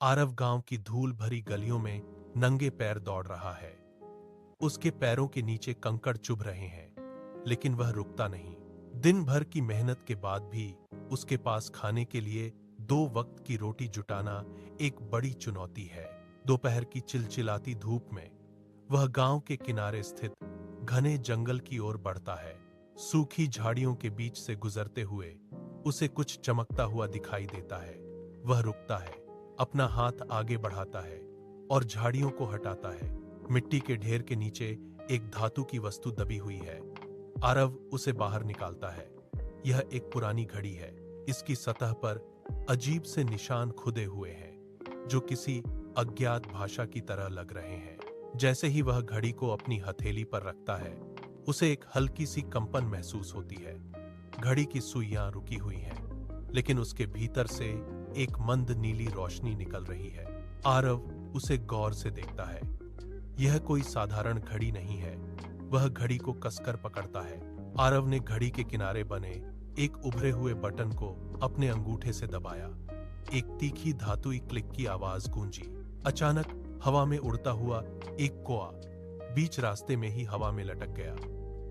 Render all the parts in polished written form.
आरव गांव की धूल भरी गलियों में नंगे पैर दौड़ रहा है। उसके पैरों के नीचे कंकड़ चुभ रहे हैं, लेकिन वह रुकता नहीं। दिन भर की मेहनत के बाद भी उसके पास खाने के लिए 2 वक्त की रोटी जुटाना एक बड़ी चुनौती है। दोपहर की चिलचिलाती धूप में वह गांव के किनारे स्थित घने जंगल की ओर बढ़ता है। सूखी झाड़ियों के बीच से गुजरते हुए उसे कुछ चमकता हुआ दिखाई देता है। वह रुकता है, अपना हाथ आगे बढ़ाता है और झाड़ियों को हटाता है। मिट्टी के ढेर के नीचे एक धातु की वस्तु दबी हुई है। आरव उसे बाहर निकालता है। यह एक पुरानी घड़ी है। इसकी सतह पर अजीब से निशान खुदे हुए हैं, जो किसी अज्ञात भाषा की तरह लग रहे हैं। जैसे ही वह घड़ी को अपनी हथेली पर रखता है, उसे एक हल्की सी कंपन महसूस होती है। घड़ी की सुइयां रुकी हुई हैं, लेकिन उसके भीतर से एक मंद नीली रोशनी निकल रही है। आरव उसे गौर से देखता है। यह कोई साधारण घड़ी नहीं है। वह घड़ी को कसकर पकड़ता है। आरव ने घड़ी के किनारे बने एक उभरे हुए बटन को अपने अंगूठे से दबाया। एक तीखी धातुई क्लिक की आवाज गूंजी। अचानक हवा में उड़ता हुआ एक कौआ बीच रास्ते में ही हवा में लटक गया।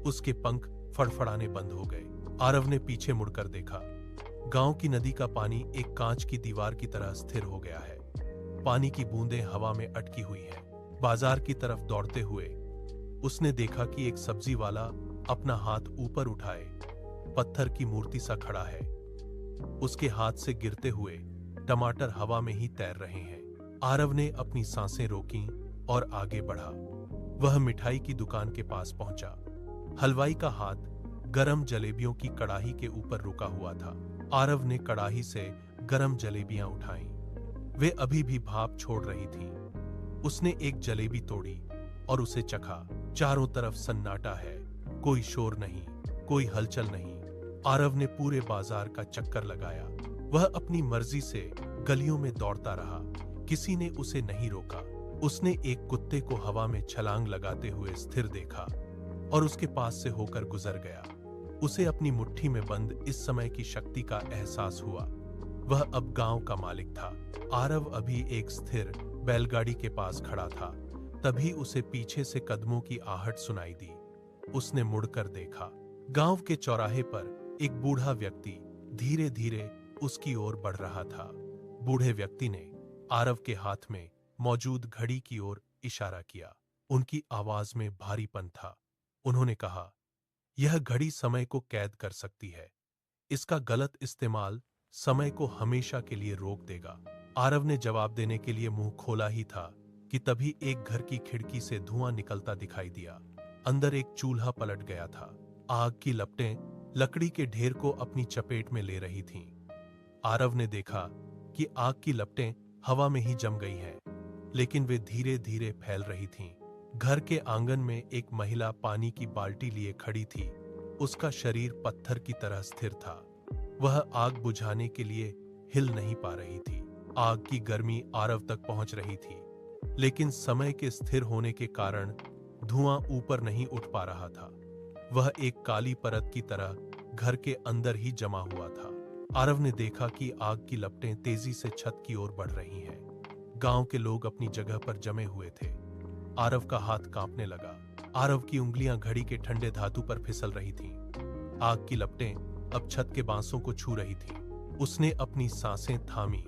उसके पंख फड़फड़ाने बंद हो गए। आरव ने पीछे मुड़कर देखा। गांव की नदी का पानी एक कांच की दीवार की तरह स्थिर हो गया है। पानी की बूंदें हवा में अटकी हुई हैं। बाजार की तरफ दौड़ते हुए उसने देखा कि एक सब्जी वाला अपना हाथ ऊपर उठाए पत्थर की मूर्ति सा खड़ा है। उसके हाथ से गिरते हुए टमाटर हवा में ही तैर रहे हैं। आरव ने अपनी सांसें रोकीं और आगे बढ़ा। वह मिठाई की दुकान के पास पहुंचा। हलवाई का हाथ गरम जलेबियों की कड़ाही के ऊपर रुका हुआ था। आरव ने कड़ाही से गरम जलेबियां उठाईं। वे अभी भी भाप छोड़ रही थीं। उसने एक जलेबी तोड़ी और उसे चखा। चारों तरफ सन्नाटा है। कोई शोर नहीं, कोई हलचल नहीं। आरव ने पूरे बाजार का चक्कर लगाया। वह अपनी मर्जी से गलियों में दौड़ता रहा। किसी ने उसे नहीं रोका। उसने एक कुत्ते को हवा में छलांग लगाते हुए स्थिर देखा और उसके पास से होकर गुजर गया। उसे अपनी मुट्ठी में बंद इस समय की शक्ति का एहसास हुआ। वह अब गांव का मालिक था। आरव अभी एक स्थिर बैलगाड़ी के पास खड़ा था। तभी उसे पीछे से कदमों की आहट सुनाई दी। उसने मुड़कर देखा। गांव के चौराहे पर एक बूढ़ा व्यक्ति धीरे धीरे उसकी ओर बढ़ रहा था। बूढ़े व्यक्ति ने आरव के हाथ में मौजूद घड़ी की ओर इशारा किया। उनकी आवाज में भारीपन था। उन्होंने कहा, यह घड़ी समय को कैद कर सकती है। इसका गलत इस्तेमाल समय को हमेशा के लिए रोक देगा। आरव ने जवाब देने के लिए मुंह खोला ही था कि तभी एक घर की खिड़की से धुआं निकलता दिखाई दिया। अंदर एक चूल्हा पलट गया था। आग की लपटें लकड़ी के ढेर को अपनी चपेट में ले रही थीं। आरव ने देखा कि आग की लपटें हवा में ही जम गई हैं, लेकिन वे धीरे धीरे फैल रही थीं। घर के आंगन में एक महिला पानी की बाल्टी लिए खड़ी थी। उसका शरीर पत्थर की तरह स्थिर था। वह आग बुझाने के लिए हिल नहीं पा रही थी। आग की गर्मी आरव तक पहुंच रही थी, लेकिन समय के स्थिर होने के कारण धुआं ऊपर नहीं उठ पा रहा था। वह एक काली परत की तरह घर के अंदर ही जमा हुआ था। आरव ने देखा कि आग की लपटें तेजी से छत की ओर बढ़ रही हैं। गांव के लोग अपनी जगह पर जमे हुए थे। आरव का हाथ कांपने लगा। आरव की उंगलियां घड़ी के ठंडे धातु पर फिसल रही थीं। आग की लपटें अब छत के बांसों को छू रही थीं। उसने अपनी सांसें थामी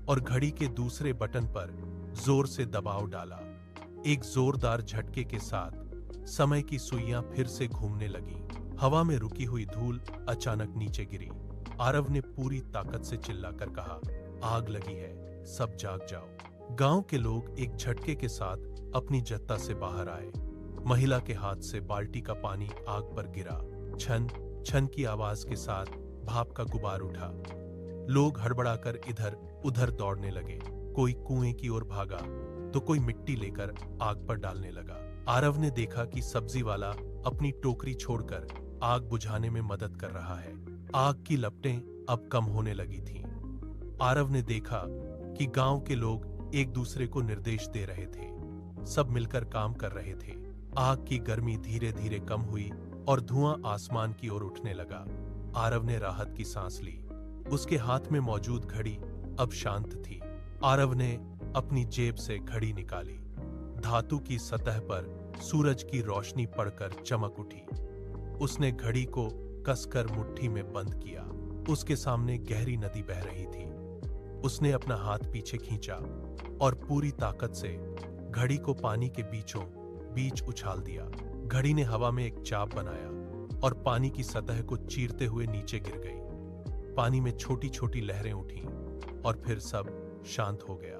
और घड़ी के दूसरे बटन पर जोर से दबाव डाला। एक जोरदार झटके के साथ समय की सुइयां फिर से घूमने लगीं। हवा में रुकी हुई धूल अचानक नीचे गिरी। आरव ने पूरी ताकत से चिल्लाकर कहा, आग लगी है, सब जाग जाओ। गांव के लोग एक झटके के साथ अपनी जत्ता से बाहर आए। महिला के हाथ से बाल्टी का पानी आग पर गिरा। छन छन की आवाज के साथ भाप का गुबार उठा। लोग हड़बड़ाकर इधर उधर दौड़ने लगे। कोई कुएं की ओर भागा तो कोई मिट्टी लेकर आग पर डालने लगा। आरव ने देखा कि सब्जी वाला अपनी टोकरी छोड़कर आग बुझाने में मदद कर रहा है। आग की लपटें अब कम होने लगी थीं। आरव ने देखा कि गांव के लोग एक दूसरे को निर्देश दे रहे थे। सब मिलकर काम कर रहे थे। आग की गर्मी धीरे धीरे कम हुई और धुआं आसमान की ओर उठने लगा। आरव ने राहत की सांस ली। उसके हाथ में मौजूद घड़ी अब शांत थी। आरव ने अपनी जेब से घड़ी निकाली। धातु की सतह पर सूरज की रोशनी पड़कर चमक उठी। उसने घड़ी को कसकर मुट्ठी में बंद किया। उसके सामने गहरी नदी बह रही थी। उसने अपना हाथ पीछे खींचा और पूरी ताकत से घड़ी को पानी के बीचों बीच उछाल दिया। घड़ी ने हवा में एक चाप बनाया और पानी की सतह को चीरते हुए नीचे गिर गई। पानी में छोटी छोटी लहरें उठीं और फिर सब शांत हो गया।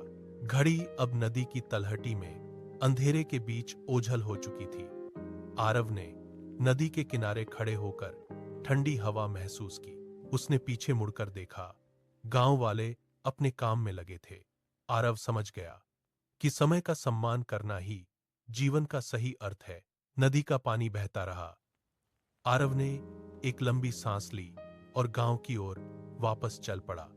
घड़ी अब नदी की तलहटी में अंधेरे के बीच ओझल हो चुकी थी। आरव ने नदी के किनारे खड़े होकर ठंडी हवा महसूस की। उसने पीछे मुड़कर देखा। गांव वाले अपने काम में लगे थे। आरव समझ गया कि समय का सम्मान करना ही जीवन का सही अर्थ है। नदी का पानी बहता रहा। आरव ने एक लंबी सांस ली और गांव की ओर वापस चल पड़ा।